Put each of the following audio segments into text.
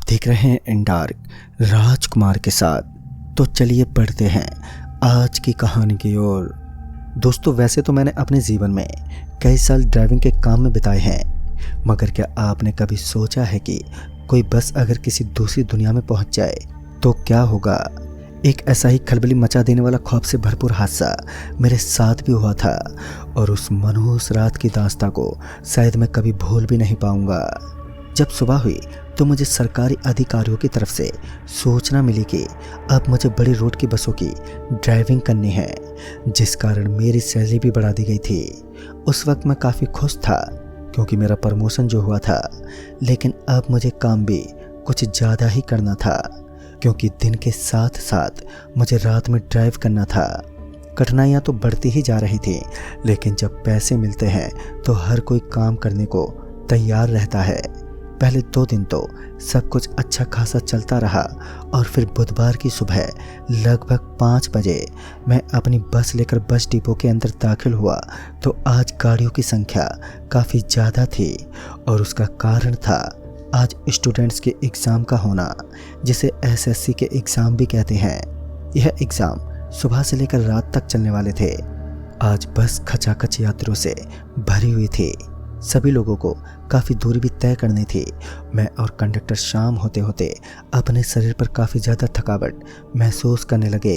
देख रहे हैं इन डार्क राजकुमार के साथ। तो चलिए बढ़ते हैं आज की कहानी की ओर। दोस्तों, वैसे तो मैंने अपने जीवन में कई साल ड्राइविंग के काम में बिताए हैं, मगर क्या आपने कभी सोचा है कि कोई बस अगर किसी दूसरी दुनिया में पहुंच जाए तो क्या होगा। एक ऐसा ही खलबली मचा देने वाला खौफ से भरपूर हादसा मेरे साथ भी हुआ था और उस मनहूस रात की दास्तां को शायद मैं कभी भूल भी नहीं पाऊंगा। जब सुबह हुई तो मुझे सरकारी अधिकारियों की तरफ से सूचना मिली कि अब मुझे बड़ी रूट की बसों की ड्राइविंग करनी है, जिस कारण मेरी सैलरी भी बढ़ा दी गई थी। उस वक्त मैं काफ़ी खुश था क्योंकि मेरा प्रमोशन जो हुआ था, लेकिन अब मुझे काम भी कुछ ज़्यादा ही करना था क्योंकि दिन के साथ साथ मुझे रात में ड्राइव करना था। कठिनाइयाँ तो बढ़ती ही जा रही थी, लेकिन जब पैसे मिलते हैं तो हर कोई काम करने को तैयार रहता है। पहले 2 दिन तो सब कुछ अच्छा खासा चलता रहा और फिर बुधवार की सुबह लगभग 5 बजे मैं अपनी बस लेकर बस डिपो के अंदर दाखिल हुआ तो आज गाड़ियों की संख्या काफ़ी ज़्यादा थी और उसका कारण था आज स्टूडेंट्स के एग्ज़ाम का होना, जिसे एसएससी के एग्ज़ाम भी कहते हैं। यह एग्ज़ाम सुबह से लेकर रात तक चलने वाले थे। आज बस खचाखच यात्रियों से भरी हुई थी। सभी लोगों को काफ़ी दूरी भी तय करनी थी। मैं और कंडक्टर शाम होते होते अपने शरीर पर काफ़ी ज़्यादा थकावट महसूस करने लगे।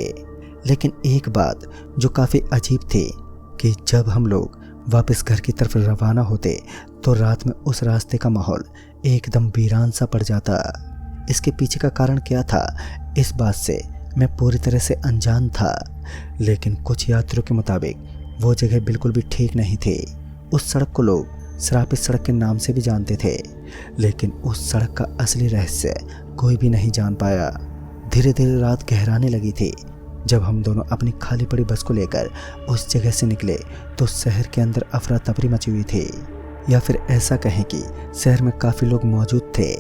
लेकिन एक बात जो काफ़ी अजीब थी कि जब हम लोग वापस घर की तरफ रवाना होते तो रात में उस रास्ते का माहौल एकदम वीरान सा पड़ जाता। इसके पीछे का कारण क्या था, इस बात से मैं पूरी तरह से अनजान था, लेकिन कुछ यात्रियों के मुताबिक वो जगह बिल्कुल भी ठीक नहीं थी। उस सड़क को लोग श्रापित सड़क के नाम से भी जानते थे, लेकिन उस सड़क का असली रहस्य कोई भी नहीं जान पाया। धीरे धीरे रात गहराने लगी थी। जब हम दोनों अपनी खाली पड़ी बस को लेकर उस जगह से निकले तो शहर के अंदर अफरा तफरी मची हुई थी, या फिर ऐसा कहें कि शहर में काफ़ी लोग मौजूद थे।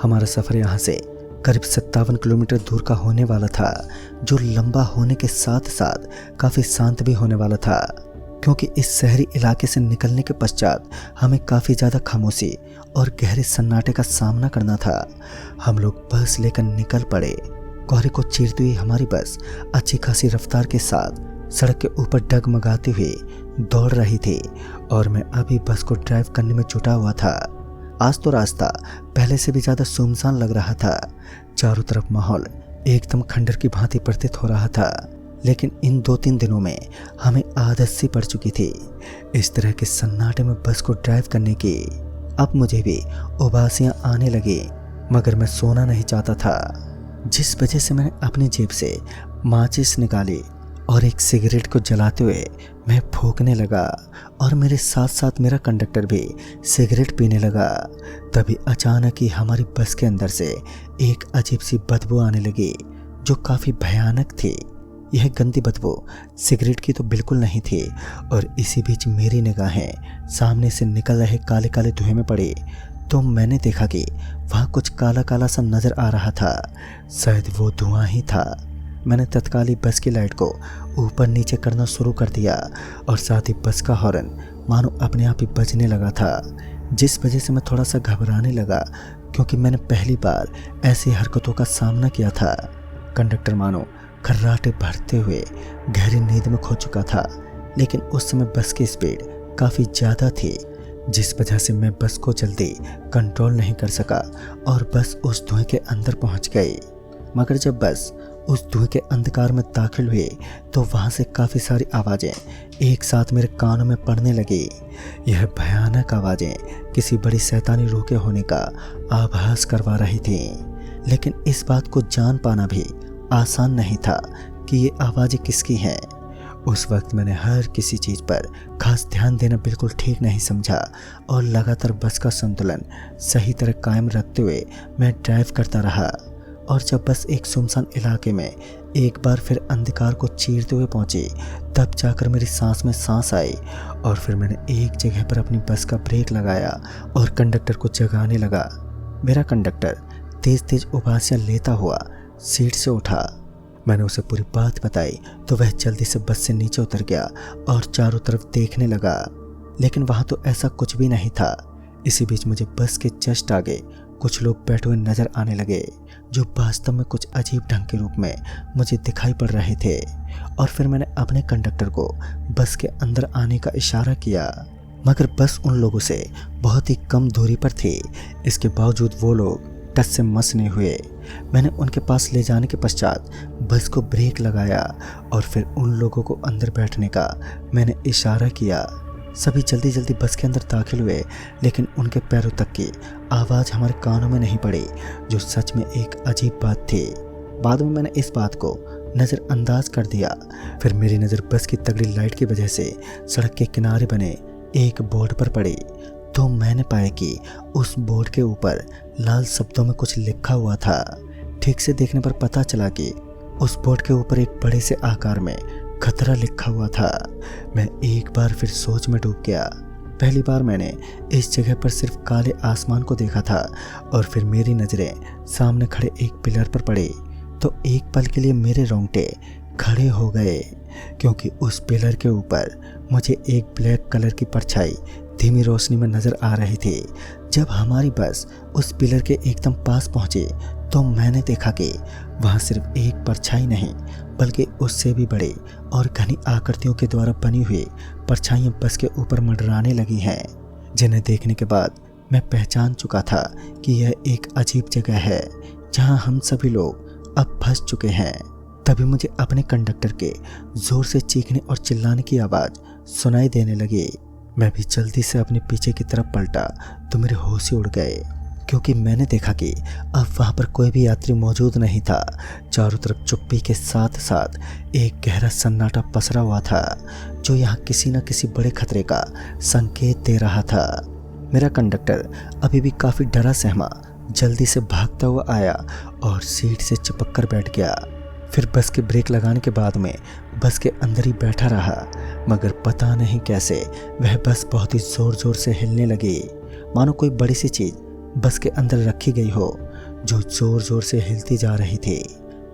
हमारा सफ़र यहाँ से करीब 57 किलोमीटर दूर का होने वाला था, जो लंबा होने के साथ साथ काफ़ी शांत भी होने वाला था, क्योंकि इस शहरी इलाके से निकलने के पश्चात हमें काफ़ी ज़्यादा खामोशी और गहरे सन्नाटे का सामना करना था। हम लोग बस लेकर निकल पड़े। कोहरे को चीरती हुई हमारी बस अच्छी खासी रफ्तार के साथ सड़क के ऊपर डगमगाती हुई दौड़ रही थी और मैं अभी बस को ड्राइव करने में जुटा हुआ था। आज तो रास्ता पहले से भी ज़्यादा सुनसान लग रहा था। चारों तरफ माहौल एकदम खंडर की भांति प्रतीत हो रहा था, लेकिन इन 2-3 दिनों में हमें आदत सी पड़ चुकी थी इस तरह के सन्नाटे में बस को ड्राइव करने की। अब मुझे भी उबासियां आने लगी, मगर मैं सोना नहीं चाहता था, जिस वजह से मैंने अपनी जेब से माचिस निकाली और एक सिगरेट को जलाते हुए मैं फूंकने लगा और मेरे साथ साथ मेरा कंडक्टर भी सिगरेट पीने लगा। तभी अचानक ही हमारी बस के अंदर से एक अजीब सी बदबू आने लगी जो काफ़ी भयानक थी। यह गंदी बदबू सिगरेट की तो बिल्कुल नहीं थी और इसी बीच मेरी निगाहें सामने से निकल रहे काले काले धुएं में पड़ी तो मैंने देखा कि वहाँ कुछ काला काला सा नज़र आ रहा था। शायद वो धुआं ही था। मैंने तत्काल ही बस की लाइट को ऊपर नीचे करना शुरू कर दिया और साथ ही बस का हॉर्न मानो अपने आप ही बजने लगा था, जिस वजह से मैं थोड़ा सा घबराने लगा क्योंकि मैंने पहली बार ऐसी हरकतों का सामना किया था। कंडक्टर मानो खर्राटे भरते हुए गहरी नींद में खो चुका था, लेकिन उस समय बस की स्पीड काफ़ी ज़्यादा थी, जिस वजह से मैं बस को जल्दी कंट्रोल नहीं कर सका और बस उस धुएं के अंदर पहुंच गई। मगर जब बस उस धुएं के अंधकार में दाखिल हुए तो वहां से काफ़ी सारी आवाज़ें एक साथ मेरे कानों में पड़ने लगी। यह भयानक आवाज़ें किसी बड़ी शैतानी रूह के होने का आभास करवा रही थी, लेकिन इस बात को जान पाना भी आसान नहीं था कि ये आवाज़ें किसकी हैं। उस वक्त मैंने हर किसी चीज़ पर खास ध्यान देना बिल्कुल ठीक नहीं समझा और लगातार बस का संतुलन सही तरह कायम रखते हुए मैं ड्राइव करता रहा। और जब बस एक सुनसान इलाके में एक बार फिर अंधकार को चीरते हुए पहुंची, तब जाकर मेरी सांस में सांस आई और फिर मैंने एक जगह पर अपनी बस का ब्रेक लगाया और कंडक्टर को जगाने लगा। मेरा कंडक्टर तेज तेज उबासियाँ लेता हुआ सीट से उठा। मैंने उसे पूरी बात बताई तो वह जल्दी से बस से नीचे उतर गया और चारों तरफ देखने लगा, लेकिन वहाँ तो ऐसा कुछ भी नहीं था। इसी बीच मुझे बस के जस्ट आगे कुछ लोग बैठे हुए नजर आने लगे जो वास्तव में कुछ अजीब ढंग के रूप में मुझे दिखाई पड़ रहे थे। और फिर मैंने अपने कंडक्टर को बस के अंदर आने का इशारा किया, मगर बस उन लोगों से बहुत ही कम दूरी पर थी। इसके बावजूद वो लोग टस से मस नहीं हुए। मैंने उनके पास ले जाने के पश्चात बस को ब्रेक लगाया और फिर उन लोगों को अंदर बैठने का मैंने इशारा किया। सभी जल्दी जल्दी बस के अंदर दाखिल हुए, लेकिन उनके पैरों तक की आवाज़ हमारे कानों में नहीं पड़ी, जो सच में एक अजीब बात थी। बाद में मैंने इस बात को नज़रअंदाज कर दिया। फिर मेरी नज़र बस की तगड़ी लाइट की वजह से सड़क के किनारे बने एक बोर्ड पर पड़ी, तो मैंने पाया कि उस बोर्ड के ऊपर लाल शब्दों में कुछ लिखा हुआ था। ठीक से देखने पर पता चला कि उस बोर्ड के ऊपर एक बड़े से आकार में खतरा लिखा हुआ था। मैं एक बार फिर सोच में डूब गया। पहली बार मैंने इस जगह पर सिर्फ काले आसमान को देखा था और फिर मेरी नज़रें सामने खड़े एक पिलर पर पड़ी, तो एक पल के लिए मेरे रोंगटे खड़े हो गए, क्योंकि उस पिलर के ऊपर मुझे एक ब्लैक कलर की परछाई धीमी रोशनी में नज़र आ रही थी। जब हमारी बस उस पिलर के एकदम पास पहुंची तो मैंने देखा कि वहां सिर्फ एक परछाई नहीं, बल्कि उससे भी बड़ी और घनी आकृतियों के द्वारा बनी हुई परछाइयां बस के ऊपर मंडराने लगी हैं, जिन्हें देखने के बाद मैं पहचान चुका था कि यह एक अजीब जगह है जहां हम सभी लोग अब फंस चुके हैं। तभी मुझे अपने कंडक्टर के जोर से चीखने और चिल्लाने की आवाज़ सुनाई देने लगी। मैं भी जल्दी से अपने पीछे की तरफ पलटा तो मेरे होश ही उड़ गए, क्योंकि मैंने देखा कि अब वहाँ पर कोई भी यात्री मौजूद नहीं था। चारों तरफ चुप्पी के साथ साथ एक गहरा सन्नाटा पसरा हुआ था, जो यहाँ किसी न किसी बड़े खतरे का संकेत दे रहा था। मेरा कंडक्टर अभी भी काफ़ी डरा सहमा जल्दी से भागता हुआ आया और सीट से चिपक कर बैठ गया। फिर बस के ब्रेक लगाने के बाद में बस के अंदर ही बैठा रहा, मगर पता नहीं कैसे वह बस बहुत ही ज़ोर ज़ोर से हिलने लगी, मानो कोई बड़ी सी चीज़ बस के अंदर रखी गई हो, जो ज़ोर ज़ोर से हिलती जा रही थी।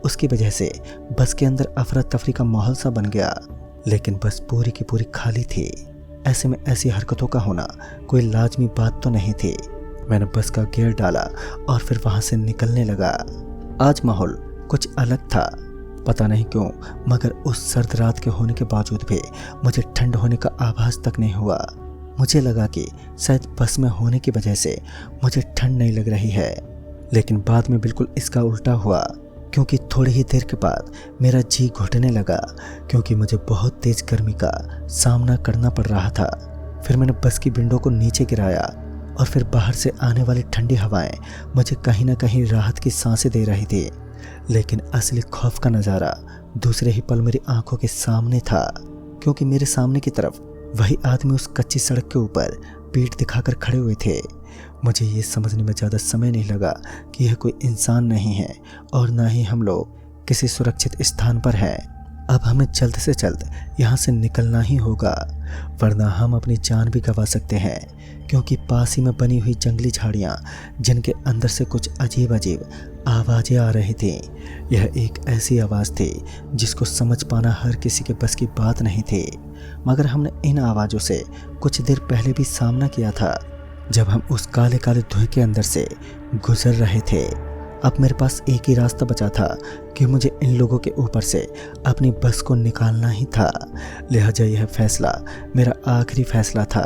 उसकी वजह से बस के अंदर अफरा तफरी का माहौल सा बन गया, लेकिन बस पूरी की पूरी खाली थी। ऐसे में ऐसी हरकतों का होना कोई लाजमी बात तो नहीं थी। मैंने बस का गियर डाला और फिर वहाँ से निकलने लगा। आज माहौल कुछ अलग था, पता नहीं क्यों, मगर उस सर्द रात के होने के बावजूद भी मुझे ठंड होने का आभास तक नहीं हुआ। मुझे लगा कि शायद बस में होने की वजह से मुझे ठंड नहीं लग रही है, लेकिन बाद में बिल्कुल इसका उल्टा हुआ, क्योंकि थोड़ी ही देर के बाद मेरा जी घुटने लगा, क्योंकि मुझे बहुत तेज गर्मी का सामना करना पड़ रहा था। फिर मैंने बस की विंडो को नीचे गिराया और फिर बाहर से आने वाली ठंडी हवाएं मुझे कहीं ना कहीं राहत की सांसें दे रही थी, लेकिन असली खौफ का नज़ारा दूसरे ही पल मेरी आंखों के सामने था, क्योंकि मेरे सामने की तरफ वही आदमी उस कच्ची सड़क के ऊपर पीठ दिखाकर खड़े हुए थे। मुझे ये समझने में ज़्यादा समय नहीं लगा कि यह कोई इंसान नहीं है और ना ही हम लोग किसी सुरक्षित स्थान पर हैं। अब हमें जल्द से जल्द यहाँ से निकलना ही होगा, वरना हम अपनी जान भी गंवा सकते हैं, क्योंकि पास ही में बनी हुई जंगली झाड़ियाँ, जिनके अंदर से कुछ अजीब अजीब आवाज़ें आ रही थीं। यह एक ऐसी आवाज़ थी जिसको समझ पाना हर किसी के बस की बात नहीं थी, मगर हमने इन आवाज़ों से कुछ देर पहले भी सामना किया था, जब हम उस काले काले धुएं के अंदर से गुजर रहे थे। अब मेरे पास एक ही रास्ता बचा था कि मुझे इन लोगों के ऊपर से अपनी बस को निकालना ही था, लिहाजा यह फैसला मेरा आखिरी फैसला था।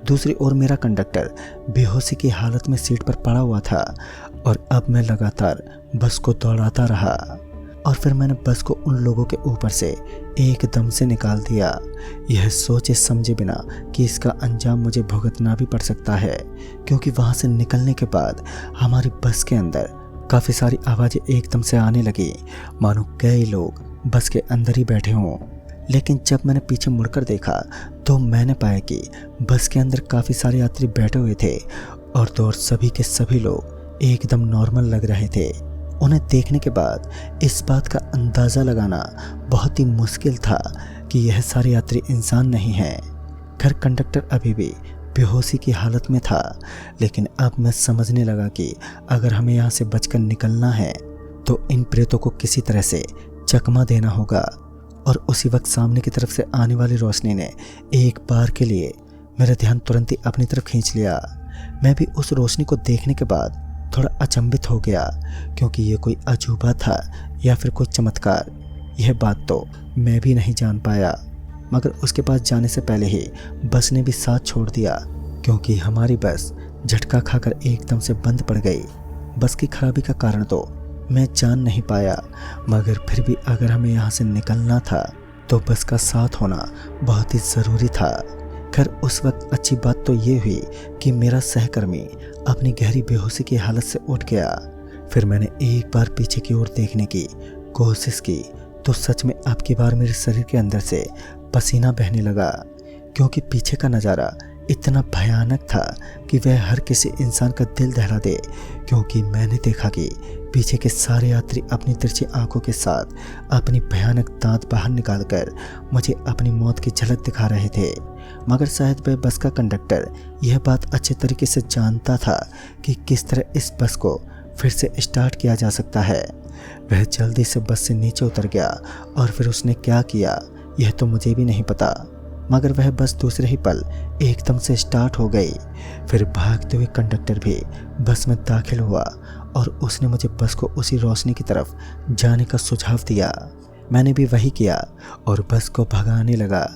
दूसरी ओर मेरा कंडक्टर बेहोशी की हालत में सीट पर पड़ा हुआ था और अब मैं लगातार बस को दौड़ाता रहा और फिर मैंने बस को उन लोगों के ऊपर से एकदम से निकाल दिया, यह सोचे समझे बिना कि इसका अंजाम मुझे भुगतना भी पड़ सकता है, क्योंकि वहाँ से निकलने के बाद हमारी बस के अंदर काफ़ी सारी आवाज़ें एकदम से आने लगी, मानो कई लोग बस के अंदर ही बैठे हों। लेकिन जब मैंने पीछे मुड़कर देखा तो मैंने पाया कि बस के अंदर काफ़ी सारे यात्री बैठे हुए थे और तो और सभी के सभी लोग एकदम नॉर्मल लग रहे थे। उन्हें देखने के बाद इस बात का अंदाज़ा लगाना बहुत ही मुश्किल था कि यह सारे यात्री इंसान नहीं हैं। खैर, कंडक्टर अभी भी बेहोशी की हालत में था, लेकिन अब मैं समझने लगा कि अगर हमें यहाँ से बचकर निकलना है तो इन प्रेतों को किसी तरह से चकमा देना होगा। और उसी वक्त सामने की तरफ से आने वाली रोशनी ने एक बार के लिए मेरा ध्यान तुरंत ही अपनी तरफ खींच लिया। मैं भी उस रोशनी को देखने के बाद थोड़ा अचंभित हो गया, क्योंकि ये कोई अजूबा था या फिर कोई चमत्कार, यह बात तो मैं भी नहीं जान पाया। मगर उसके पास जाने से पहले ही बस ने भी साथ छोड़ दिया, क्योंकि हमारी बस झटका खाकर एकदम से बंद पड़ गई। बस की खराबी का कारण तो मैं जान नहीं पाया, मगर फिर भी अगर हमें यहाँ से निकलना था तो बस का साथ होना बहुत ही ज़रूरी था। खैर उस वक्त अच्छी बात तो ये हुई कि मेरा सहकर्मी अपनी गहरी बेहोशी की हालत से उठ गया। फिर मैंने एक बार पीछे की ओर देखने की कोशिश की तो सच में अब की बार मेरे शरीर के अंदर से पसीना बहने लगा, क्योंकि पीछे का नज़ारा इतना भयानक था कि वह हर किसी इंसान का दिल दहला दे। क्योंकि मैंने देखा कि पीछे के सारे यात्री अपनी तिरछी आंखों के साथ अपनी भयानक दांत बाहर निकालकर मुझे अपनी मौत की झलक दिखा रहे थे। मगर शायद वह बस का कंडक्टर यह बात अच्छे तरीके से जानता था कि किस तरह इस बस को फिर से स्टार्ट किया जा सकता है। वह जल्दी से बस से नीचे उतर गया और फिर उसने क्या किया यह तो मुझे भी नहीं पता, मगर वह बस दूसरे ही पल एकदम से स्टार्ट हो गई। फिर भागते हुए कंडक्टर भी बस में दाखिल हुआ और उसने मुझे बस को उसी रोशनी की तरफ जाने का सुझाव दिया। मैंने भी वही किया और बस को भगाने लगा,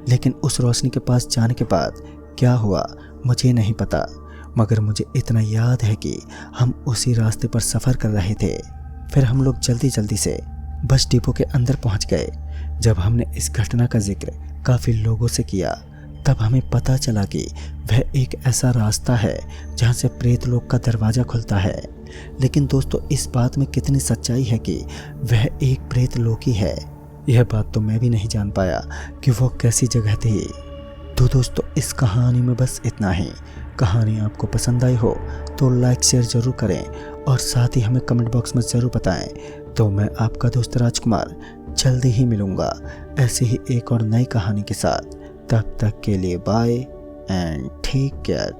लेकिन उस रोशनी के पास जाने के बाद क्या हुआ मुझे नहीं पता, मगर मुझे इतना याद है कि हम उसी रास्ते पर सफ़र कर रहे थे। फिर हम लोग जल्दी जल्दी से बस डिपो के अंदर पहुंच गए। जब हमने इस घटना का जिक्र काफ़ी लोगों से किया तब हमें पता चला कि वह एक ऐसा रास्ता है जहां से प्रेत लोक का दरवाज़ा खुलता है। लेकिन दोस्तों इस बात में कितनी सच्चाई है कि वह एक प्रेत लोक ही है, यह बात तो मैं भी नहीं जान पाया कि वो कैसी जगह थी। तो दोस्तों इस कहानी में बस इतना ही। कहानी आपको पसंद आई हो तो लाइक शेयर ज़रूर करें और साथ ही हमें कमेंट बॉक्स में ज़रूर बताएं। तो मैं आपका दोस्त राजकुमार जल्दी ही मिलूँगा ऐसे ही एक और नई कहानी के साथ। तब तक के लिए बाय एंड टेक केयर।